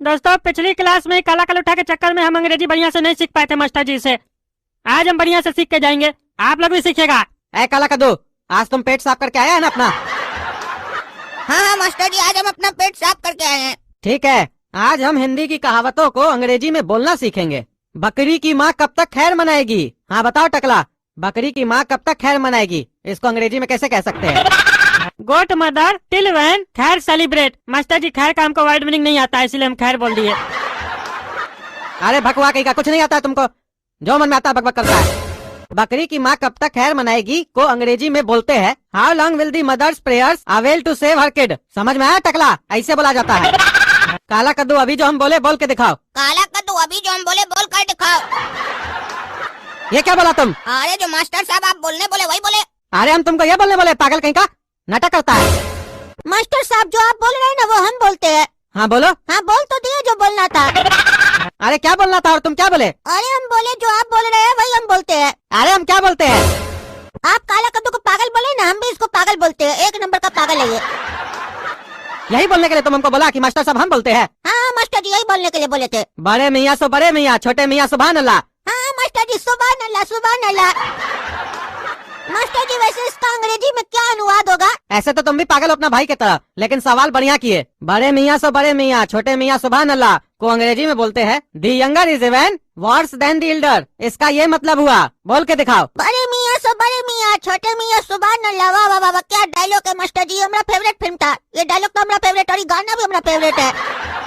दोस्तों, पिछली क्लास में काला कल उठा के चक्कर में हम अंग्रेजी बढ़िया से नहीं सीख पाए थे मास्टर जी से। आज हम बढ़िया से सीख के जाएंगे, आप लोग भी सीखेगा। ए काला कद्दू, आज तुम पेट साफ करके आया है ना अपना? हाँ मास्टर जी, आज हम अपना पेट साफ करके आए हैं। ठीक है, आज हम हिंदी की कहावतों को अंग्रेजी में बोलना सीखेंगे। बकरी की माँ कब तक खैर मनाएगी? हाँ बताओ टकला, बकरी की माँ कब तक खैर मनाएगी, इसको अंग्रेजी में कैसे कह सकते हैं? गोट मदर टिल व्हेन खैर सेलिब्रेट। मास्टर जी, खैर का हमको वर्ड मीनिंग नहीं आता है, इसलिए हम खैर बोल दिए। अरे भकवा कहीं का, कुछ नहीं आता है तुमको, जो मन में आता है बकबक करता है। बकरी की माँ कब तक खैर मनाएगी को अंग्रेजी में बोलते हैं how long will the mother's prayers avail to save her kid. समझ में आया टकला? ऐसे बोला जाता है। काला कद्दू, अभी जो हम बोले बोल के दिखाओ। काला कद्दू, अभी जो हम बोले बोल कर दिखाओ। ये क्या बोला तुम? अरे जो मास्टर साहब आप बोलने बोले वही बोले। अरे हम तुमको ये बोलने बोले, पागल कहीं का, नाटक करता है। मास्टर साहब जो आप बोल रहे हैं ना वो हम बोलते हैं। हाँ बोलो। हाँ बोल तो दिए जो बोलना था। अरे क्या बोलना था और तुम क्या बोले? अरे हम बोले जो आप बोल रहे हैं वही हम बोलते हैं। अरे हम क्या बोलते हैं? आप काला कद्दू को पागल बोले ना, हम भी इसको पागल बोलते हैं। एक नंबर का पागल है ये। यही बोलने के लिए तुम हमको बोला कि मास्टर साहब हम बोलते हैं? हाँ मास्टर जी, यही बोलने के लिए बोले थे। बड़े मियाँ सो बड़े मियाँ, छोटे मियाँ सुभान अल्लाह। हाँ मास्टर जी, सुभान अल्लाह सुभान अल्लाह। मास्टर जी वैसे इसका अंग्रेजी में क्या अनुवाद होगा? ऐसे तो तुम भी पागल हो अपना भाई की तरह, लेकिन सवाल बढ़िया किए। बड़े मियाँ सो बड़े मियाँ, छोटे मियाँ सुभान अल्लाह को अंग्रेजी में बोलते हैं the younger is even worse than the elder. इसका ये मतलब हुआ, बोल के दिखाओ। बड़े मियाँ सो बड़े मियाँ, छोटे मियाँ सुभान अल्लाह। वाह वाह वाह, क्या डायलॉग है मास्टर जी, हमारा फेवरेट फिल्म था ये। डायलॉग तो हमारा फेवरेट और ये गाना भी हमारा फेवरेट है।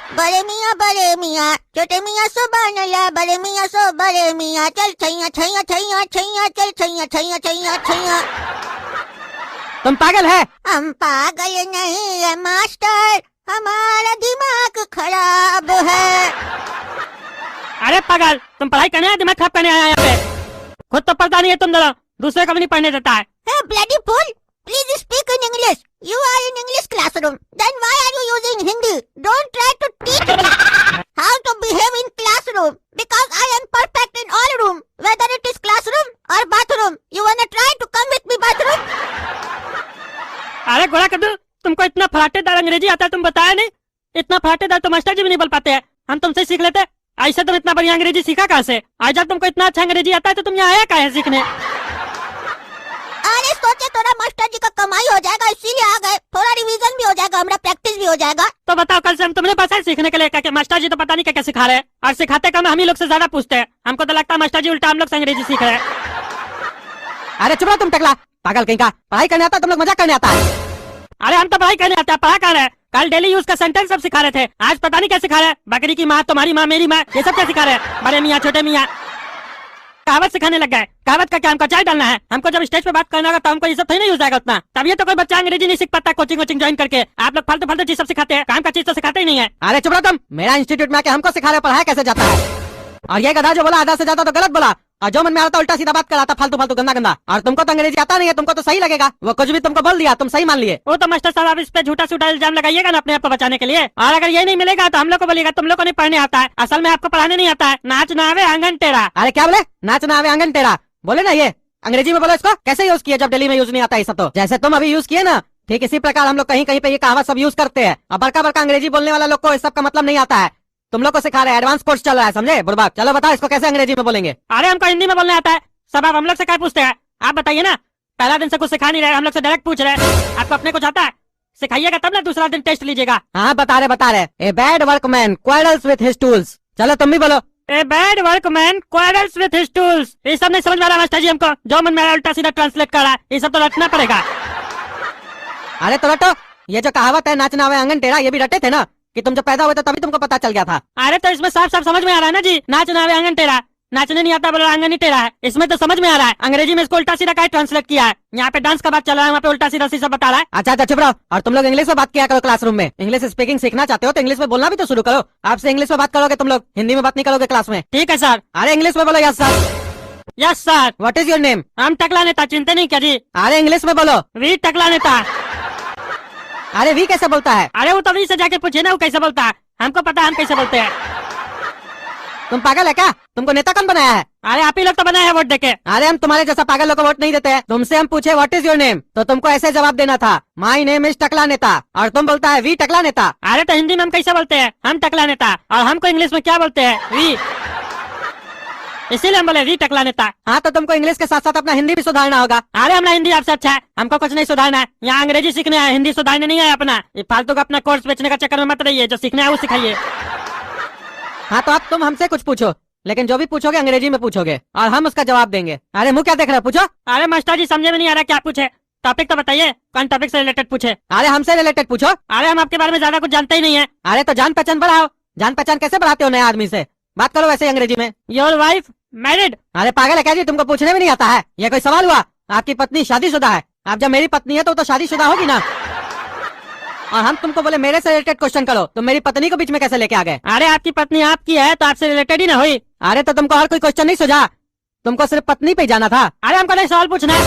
बड़े मियाँ छोटे मियाँ सुभान अल्लाह। बड़े मियाँ सो बड़े मियाँ, चल छैया छैया छैया छैया, चल छैया छैया छैया छैया। तुम पागल है? हम पागल नहीं है मास्टर, हमारा दिमाग खराब है। अरे पागल, तुम पढ़ाई करने आए, दिमाग खराब करने आया यहाँ पे? खुद तो पढ़ता नहीं है तुम दोनों, दूसरे को भी नहीं पढ़ने देता है। Hey bloody fool, please speak in English. You are in English classroom. Then why are you using Hindi? Don't try to teach me how to behave in classroom, because I am perfect in all room, whether it is classroom or bathroom. You wanna try to come with me bathroom? अरे गोला कद्दू, तुमको इतना फराटेदार अंग्रेजी आता है, तुम बताया नहीं? इतना फराटेदार तो मास्टर जी भी नहीं बोल पाते हैं, हम तुमसे सीख लेते। ऐसे तुम इतना बढ़िया अंग्रेजी सीखा कहाँ से? आज जब तुमको इतना अच्छा अंग्रेजी आता है तो तुम यहाँ आया कहाँ है सीखने? अरे सोचे थोड़ा मास्टर जी का कमाई हो जाएगा इसीलिए आ गए, थोड़ा रिवीजन भी हो जाएगा, हमारा प्रैक्टिस भी हो जाएगा। तो बताओ, कल से हम तुम्हारे पास है सीखने के लिए? क्या मास्टर जी तो पता नहीं क्या क्या सिखा रहे हैं, और सिखाते कम हम ही लोग से ज्यादा पूछते हैं। हमको तो लगता है मास्टर जी उल्टा हम लोग से अंग्रेजी सीख रहे हैं। अरे चुप रहो तुम टकला, पागल कहीं का। पढ़ाई करने आता है, तुम लोग मजाक करने आता है। अरे हम तो पढ़ाई करने आता है, पढ़ा कर रहे हैं। कल डेली यूज का सेंटेंस सब सिखा रहे थे, आज पता नहीं क्या सिखा रहे हैं। बकरी की माँ, तुम्हारी माँ, मेरी माँ, ये सब क्या सिखा रहे हैं? बड़े मियाँ छोटे मियाँ, कहावत सिखाने लग गए। कहावत का क्या हमको चाय डालना है? हमको जब स्टेज पे बात करना होगा तो हमको ये सब थोड़ी नहीं यूज आएगा उतना। तब ये तो कोई बच्चा अंग्रेजी नहीं सीख पाता कोचिंग वोचिंग ज्वाइन करके। आप लोग फालतू फालतू चीज सब सिखाते हैं, काम का चीज तो सिखाते ही नहीं है। अरे चुप रहो तुम, मेरा इंस्टीट्यूट में आके हमको सिखा रहे पढ़ाया कैसे जाता है। और ये गधा जो बोला आधा से ज्यादा तो गलत बोला, और जो मन में आता उल्टा सीधा बात कराता, फालतू फालतू गंदा गंदा। और तुमको तो अंग्रेजी आता नहीं है, तुमको तो सही लगेगा, वो कुछ भी तुमको बोल दिया तुम सही मान लिए। वो तो मास्टर साहब आप इस पे झूठा सूठा इल्जाम लगाइएगा ना अपने आप को बचाने के लिए। और अगर ये नहीं मिलेगा तो हम लोग को बोलिएगा तुम लोग को नहीं पढ़ने आता है। असल में आपको पढ़ाने नहीं आता है, नाच ना आवे आंगन टेढ़ा। अरे क्या बोले? नाच ना आवे आंगन टेढ़ा बोले ना, ये अंग्रेजी में बोलो। इसको कैसे यूज किया जब दिल्ली में यूज नहीं आता? ऐसा तो जैसे तुम अभी यूज किए ना, ठीक इसी प्रकार हम लोग कहीं कहीं पे ये कहावत सब यूज करते हैं। और बड़का बड़का अंग्रेजी बोलने वाला लोग को इस सब का मतलब नहीं आता है। तुम लोग को सिखा रहे हैं, एडवांस कोर्स चल रहा है, समझे बुड़बक? चलो बताओ इसको कैसे अंग्रेजी में बोलेंगे। अरे हमको हिंदी में बोलने आता है, सब आप हम लोग से क्या पूछते हैं? आप बताइए ना, पहला दिन से कुछ सिखा नहीं रहे, हम लोग से डायरेक्ट पूछ रहे हैं। आपको अपने कुछ आता है? सिखाइएगा तब ना दूसरा दिन टेस्ट लीजिएगा। हाँ बता रहे। A bad workman quarrels with his tools. चलो तुम भी बोलो। A bad workman quarrels with his tools. ये सब नहीं समझ में आ रहा मास्टर जी हमको, जो मन में आया उल्टा सीधा ट्रांसलेट कर रहा है, ये सब तो रटना पड़ेगा। अरे तो रटो, ये जो कहावत है नाचना आवे आंगन टेढ़ा, ये भी रटे थे ना कि तुम जब पैदा हुए थे तभी तुमको पता चल गया था। अरे तो इसमें साफ साफ समझ में आ रहा है ना जी, नाचना आवे आंगन टेढ़ा। नाचने नहीं आता बोलो आंगन ही टेढ़ा है, इसमें तो समझ में आ रहा है। अंग्रेजी में इसको उल्टा सीधा का ट्रांसलेट किया है। यहाँ पे डांस का बात चल रहा है, वहाँ पे उल्टा सीधा सी सब बता रहा है। अच्छा चुप रहो। और तुम लोग इंग्लिश में बात किया करो क्लासरूम में। इंग्लिश स्पीकिंग सीखना चाहते हो तो इंग्लिश में बोलना भी तो शुरू करो। आपसे इंग्लिश में बात करोगे तुम लोग, हिंदी में बात नहीं करोगे क्लास में। ठीक है सर। अरे इंग्लिश में बोलो। Yes sir. Yes sir. What is your name? हम टकला नेता, चिंता नहीं क्या जी? अरे इंग्लिश में बोलो। वी टकला नेता। अरे वी कैसे बोलता है? अरे वो तो वी से जाके पूछे ना वो कैसे बोलता है, हमको पता है हम कैसे बोलते हैं। तुम पागल है क्या? तुमको नेता कौन बनाया है? अरे आप ही लोग तो बनाए हैं वोट देके। अरे हम तुम्हारे जैसा पागल लोग को वोट नहीं देते हैं। तुमसे हम पूछे व्हाट इज योर नेम, तो तुमको ऐसे जवाब देना था, माई नेम इज टकला नेता, और तुम बोलता है वी टकला नेता। अरे तो हिंदी में हम कैसे बोलते हैं, हम टकला नेता, और हमको इंग्लिश में क्या बोलते हैं, वी, इसीलिए हम बोले वी टकला नेता। हाँ तो तुमको इंग्लिश के साथ साथ अपना हिंदी भी सुधारना होगा। अरे हमारा हिंदी आपसे अच्छा है, हमको कुछ नहीं सुधारना है। यहाँ अंग्रेजी सीखने आए, हिंदी सुधारने नहीं आए अपना। ये फालतू का अपना कोर्स बेचने का चक्कर में मत रहिए, जो सीखना है वो सिखाइए। हाँ तो अब तुम हमसे कुछ पूछो, लेकिन जो भी पूछोगे अंग्रेजी में पूछोगे और हम उसका जवाब देंगे। अरे मुँह क्या देख रहे हो, पूछो। अरे मास्टर जी समझे में नहीं आ रहा क्या पूछे, टॉपिक तो बताइए, कौन टॉपिक से रिलेटेड पूछे। अरे हमसे रिलेटेड पूछो। अरे हम आपके बारे में ज्यादा कुछ जानते ही नहीं है। अरे तो जान पहचान बढ़ाओ। जान पहचान कैसे बढ़ाते हो नए आदमी से, बात करो वैसे ही अंग्रेजी में। Your wife married. अरे पागल है क्या जी, तुमको पूछने भी नहीं आता है, ये कोई सवाल हुआ? आपकी पत्नी शादीशुदा है। आप जब मेरी पत्नी है तो शादीशुदा होगी ना। और हम तुमको बोले मेरे से रिलेटेड क्वेश्चन करो, तो मेरी पत्नी को बीच में कैसे लेके आ गए? अरे आपकी पत्नी आपकी है तो आपसे रिलेटेड ही ना हुई। अरे तो तुमको और कोई क्वेश्चन नहीं सूझा, तुमको सिर्फ पत्नी पे ही जाना था। अरे हमको नहीं सवाल पूछना है।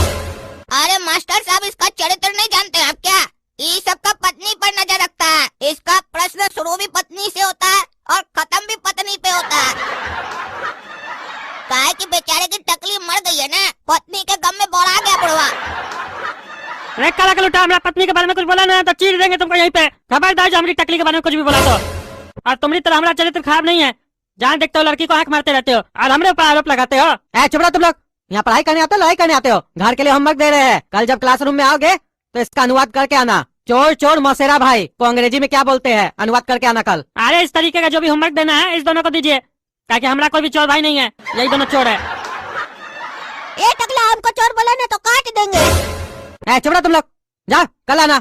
अरे मास्टर साहब, इसका चरित्र नहीं जानते आप क्या? ये सबका पत्नी पर नजर रखता है। इसका प्रश्न शुरू भी पत्नी से होता है और खत्म भी पत्नी पे होता है। काहे कि बेचारे की टकली मर गई है ना, पत्नी के गम में बौरा गया बुढ़वा। रे काला का लुटा, हमारा पत्नी के बारे में कुछ बोला ना तो चीर देंगे तुमको यहीं पे। खबरदार जो हमारी टकली के बारे में कुछ भी बोला तो। और तुम्हारी तरह हमारा चरित्र खराब नहीं है, जहाँ देखते हो लड़की को आंख मारते रहते हो और हमरे ऊपर आरोप लगाते हो। चुप रहो तुम लोग, यहाँ पढ़ाई करने आते हो लड़ाई करने आते हो? घर के लिए होमवर्क दे रहे हैं, कल जब क्लासरूम में आओगे तो इसका अनुवाद करके आना। चोर चोर मौसेरा भाई को अंग्रेजी में क्या बोलते हैं, अनुवाद करके आना कल। अरे इस तरीके का जो भी होमवर्क देना है इस दोनों को दीजिए, ताकि हमारा कोई भी चोर भाई नहीं है, यही दोनों चोर है। ये टकला हमको चोर बोला ना तो काट देंगे। चुप रहो तुम लोग, जाओ कल आना।